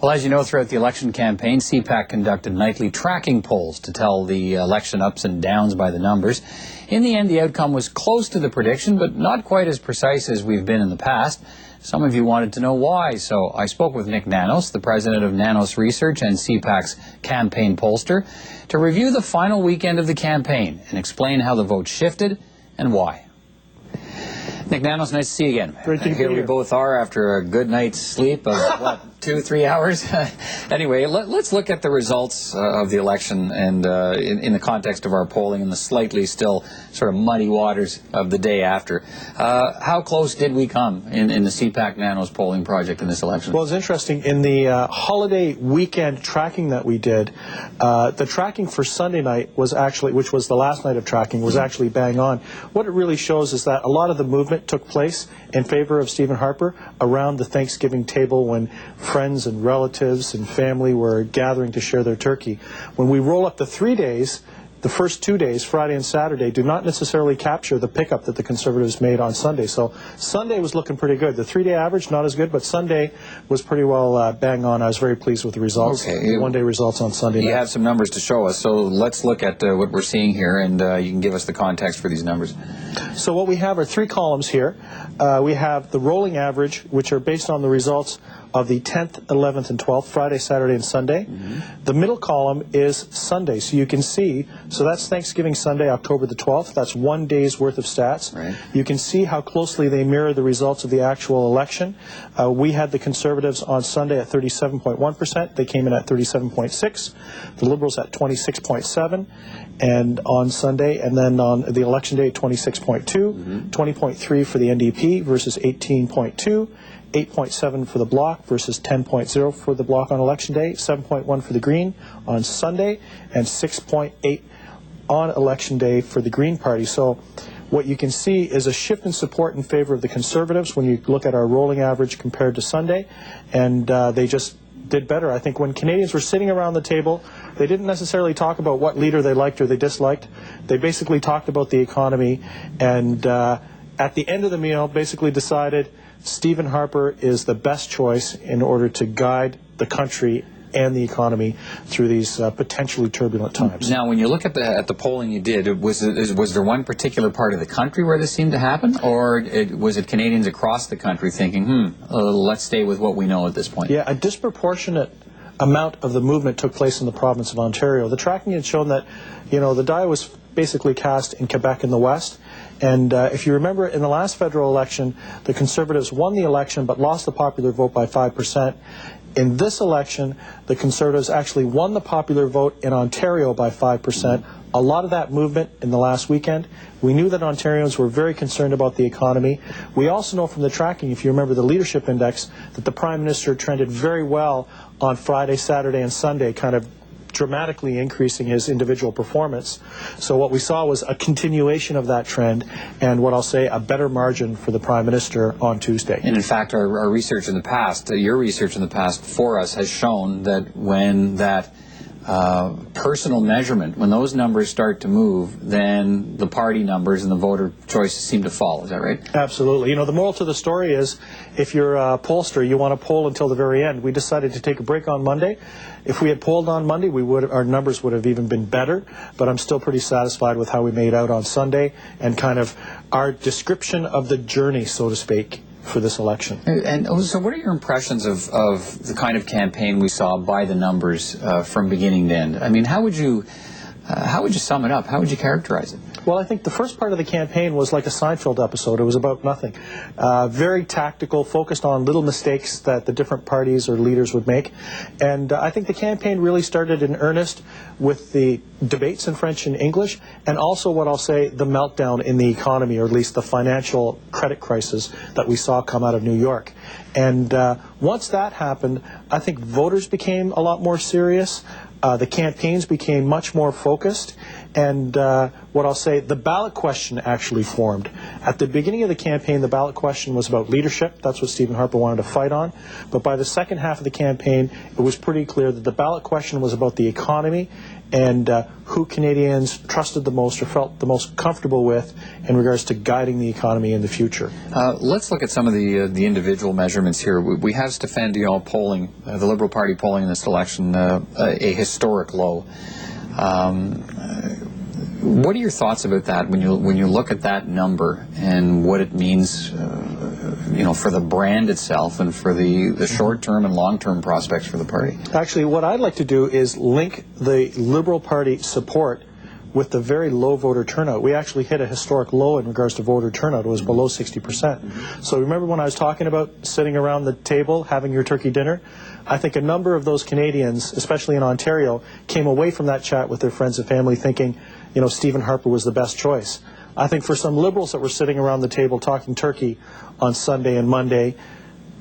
Well, as you know, throughout the election campaign, CPAC conducted nightly tracking polls to tell the election ups and downs by the numbers. In the end, the outcome was close to the prediction, but not quite as precise as we've been in the past. Some of you wanted to know why, so I spoke with Nanos, the president of Nanos Research and CPAC's campaign pollster, to review the final weekend of the campaign and explain how the vote shifted and why. Nanos, nice to see you again. Great to be here. We both are after a good night's sleep of, what, 2-3 hours? Anyway, let's look at the results of the election and in the context of our polling and the slightly still sort of muddy waters of the day after. How close did we come in the CPAC Nanos polling project in this election? Well, it's interesting. In the holiday weekend tracking that we did, the tracking for Sunday night was actually, which was the last night of tracking, was actually bang on. What it really shows is that a lot of the movement took place in favor of Stephen Harper around the Thanksgiving table when friends and relatives and family were gathering to share their turkey. When we roll up the 3 days, the first 2 days, Friday and Saturday, do not necessarily capture the pickup that the Conservatives made on Sunday. So Sunday was looking pretty good. The 3-day average, not as good, but Sunday was pretty well bang on. I was very pleased with the results. Okay. The one-day results on Sunday night. You have some numbers to show us, so let's look at what we're seeing here, and you can give us the context for these numbers. So what we have are 3 columns here. We have the rolling average, which are based on the results of the 10th, 11th, and 12th, Friday, Saturday, and Sunday. The middle column is Sunday. So you can see, so that's Thanksgiving Sunday, October the 12th. That's 1 day's worth of stats. Right. You can see how closely they mirror the results of the actual election. We had the Conservatives on Sunday at 37.1%. They came in at 37.6%. The Liberals at 26.7%. And on Sunday, and then on the election day, 26.2%, 20.3% for the NDP versus 18.2%. 8.7 for the Bloc versus 10.0 for the Bloc on election day, 7.1 for the Green on Sunday, and 6.8 on election day for the Green Party. So what you can see is a shift in support in favor of the Conservatives when you look at our rolling average compared to Sunday, and they just did better. I think when Canadians were sitting around the table, they didn't necessarily talk about what leader they liked or they disliked. They basically talked about the economy, and at the end of the meal basically decided Stephen Harper is the best choice in order to guide the country and the economy through these potentially turbulent times. Now, when you look at the polling you did, was there one particular part of the country where this seemed to happen, or was it Canadians across the country thinking, let's stay with what we know at this point? Yeah, a disproportionate amount of the movement took place in the province of Ontario. The tracking had shown that, the die was basically cast in Quebec in the west. And if you remember, in the last federal election, the Conservatives won the election but lost the popular vote by 5%. In this election, the Conservatives actually won the popular vote in Ontario by 5%. A lot of that movement in the last weekend. We knew that Ontarians were very concerned about the economy. We also know from the tracking, if you remember the leadership index, that the Prime Minister trended very well on Friday, Saturday, and Sunday, kind of dramatically increasing his individual performance. So what we saw was a continuation of that trend and what I'll say a better margin for the Prime Minister on Tuesday. And in fact, our research in the past, your research in the past for us has shown that when that personal measurement, when those numbers start to move, then the party numbers and the voter choices seem to fall. Is that right? Absolutely. The moral to the story is if you're a pollster, you want to poll until the very end. We decided to take a break on Monday. If we had polled on Monday, our numbers would have even been better, but I'm still pretty satisfied with how we made out on Sunday and kind of our description of the journey, so to speak, for this election. And so what are your impressions of the kind of campaign we saw by the numbers from beginning to end? I mean, how would you sum it up? How would you characterize it? Well, I think the first part of the campaign was like a Seinfeld episode. It was about nothing. Very tactical, focused on little mistakes that the different parties or leaders would make. And I think the campaign really started in earnest with the debates in French and English, and also what I'll say, the meltdown in the economy, or at least the financial credit crisis that we saw come out of New York. And once that happened, I think voters became a lot more serious. The campaigns became much more focused, and what I'll say, the ballot question actually formed. At the beginning of the campaign, the ballot question was about leadership. That's what Stephen Harper wanted to fight on. But by the second half of the campaign, it was pretty clear that the ballot question was about the economy and who Canadians trusted the most or felt the most comfortable with in regards to guiding the economy in the future. Let's look at some of the individual measurements here. We have Stéphane Dion polling, the Liberal Party polling in this election, a historic low. What are your thoughts about that when you look at that number and what it means, for the brand itself and for the short-term and long-term prospects for the party? Actually, what I'd like to do is link the Liberal Party support with the very low voter turnout. We actually hit a historic low in regards to voter turnout. It was below 60%. So remember when I was talking about sitting around the table having your turkey dinner? I think a number of those Canadians, especially in Ontario, came away from that chat with their friends and family thinking, Stephen Harper was the best choice. I think for some Liberals that were sitting around the table talking turkey on Sunday and Monday,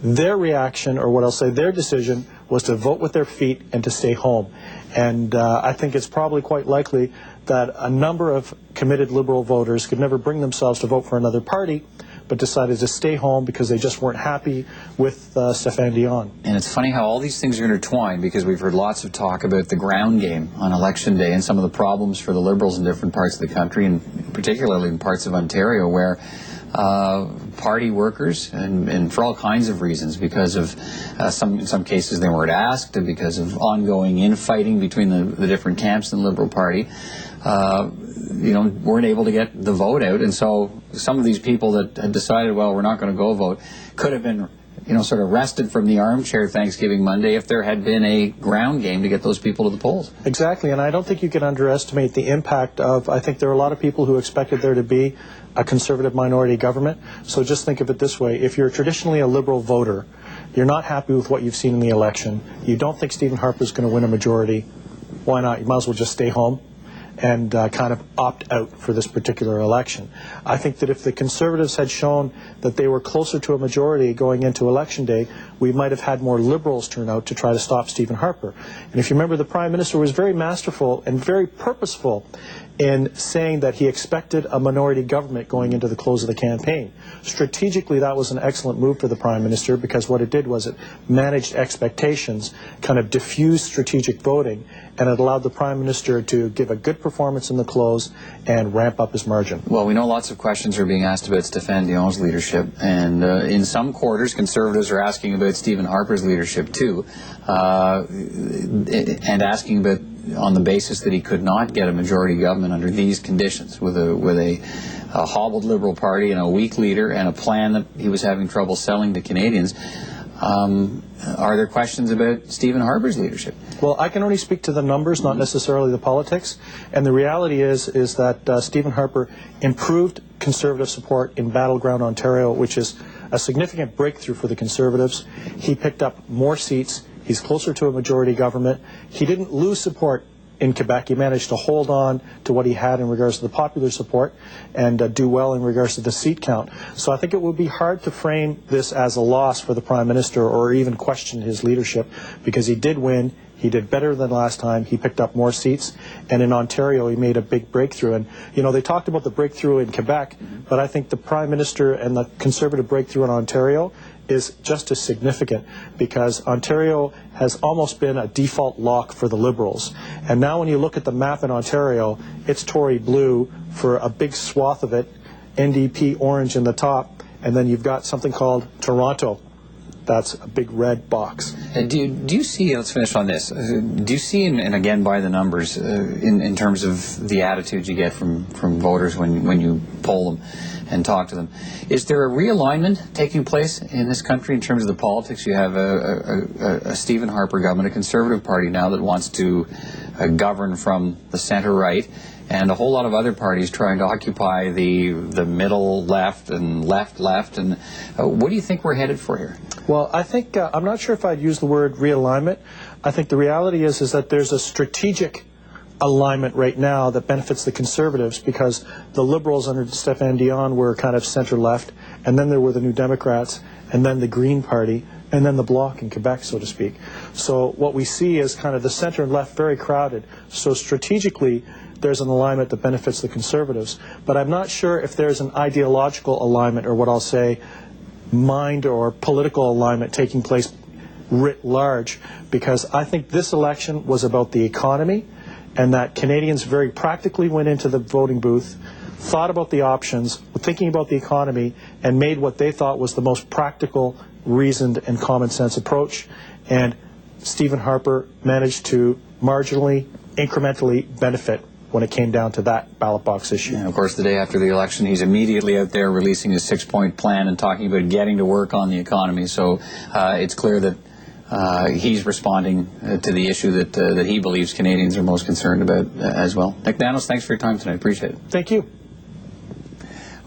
their reaction, or what I'll say, their decision, was to vote with their feet and to stay home. And I think it's probably quite likely that a number of committed Liberal voters could never bring themselves to vote for another party, but decided to stay home because they just weren't happy with Stéphane Dion. And it's funny how all these things are intertwined, because we've heard lots of talk about the ground game on Election Day and some of the problems for the Liberals in different parts of the country, and particularly in parts of Ontario, where party workers, and for all kinds of reasons, because of in some cases they weren't asked, and because of ongoing infighting between the different camps in the Liberal Party, weren't able to get the vote out. And so some of these people that had decided, well, we're not going to go vote, could have been sort of rested from the armchair Thanksgiving Monday if there had been a ground game to get those people to the polls. Exactly, and I don't think you can underestimate the impact of, I think there are a lot of people who expected there to be a Conservative minority government. So just think of it this way: if you're traditionally a Liberal voter, you're not happy with what you've seen in the election, you don't think Stephen Harper is going to win a majority, why not? You might as well just stay home and kind of opt out for this particular election. I think that if the Conservatives had shown that they were closer to a majority going into Election Day, we might have had more Liberals turn out to try to stop Stephen Harper. And if you remember, the Prime Minister was very masterful and very purposeful in saying that he expected a minority government going into the close of the campaign. Strategically, that was an excellent move for the Prime Minister, because what it did was it managed expectations, kind of diffused strategic voting, and it allowed the Prime Minister to give a good performance in the close and ramp up his margin. Well, we know lots of questions are being asked about Stéphane Dion's leadership, and in some quarters, Conservatives are asking about Stephen Harper's leadership too, and asking about, on the basis that he could not get a majority government under these conditions, with a hobbled Liberal Party and a weak leader and a plan that he was having trouble selling to Canadians. Are there questions about Stephen Harper's leadership? Well, I can only speak to the numbers, not necessarily the politics. And the reality is that Stephen Harper improved Conservative support in battleground Ontario, which is a significant breakthrough for the Conservatives. He picked up more seats. He's closer to a majority government. He didn't lose support in Quebec. He managed to hold on to what he had in regards to the popular support and do well in regards to the seat count. So I think it would be hard to frame this as a loss for the Prime Minister or even question his leadership, because he did win. He did better than last time. He picked up more seats. And in Ontario, he made a big breakthrough. And, they talked about the breakthrough in Quebec, but I think the Prime Minister and the Conservative breakthrough in Ontario is just as significant, because Ontario has almost been a default lock for the Liberals. And now when you look at the map in Ontario, it's Tory blue for a big swath of it, NDP orange in the top, and then you've got something called Toronto. That's a big red box. Do you see, let's finish on this, do you see, and again by the numbers, in terms of the attitudes you get from voters when you poll them and talk to them, is there a realignment taking place in this country in terms of the politics? You have a Stephen Harper government, a Conservative Party now that wants to govern from the centre-right, and a whole lot of other parties trying to occupy the middle left and left, and what do you think we're headed for here? Well, I think, I'm not sure if I'd use the word realignment. I think the reality is that there's a strategic alignment right now that benefits the Conservatives, because the Liberals under Stéphane Dion were kind of center-left, and then there were the New Democrats, and then the Green Party, and then the Bloc in Quebec, so to speak. So what we see is kind of the center and left very crowded. So strategically, there's an alignment that benefits the Conservatives. But I'm not sure if there's an ideological alignment, or what I'll say, mind or political alignment taking place writ large, because I think this election was about the economy. and that Canadians very practically went into the voting booth, thought about the options, thinking about the economy, and made what they thought was the most practical, reasoned, and common sense approach. And Stephen Harper managed to marginally, incrementally benefit when it came down to that ballot box issue. And of course, the day after the election, he's immediately out there releasing his 6-point plan and talking about getting to work on the economy. So it's clear that he's responding to the issue that he believes Canadians are most concerned about as well. Nick Nanos, thanks for your time tonight. Appreciate it. Thank you.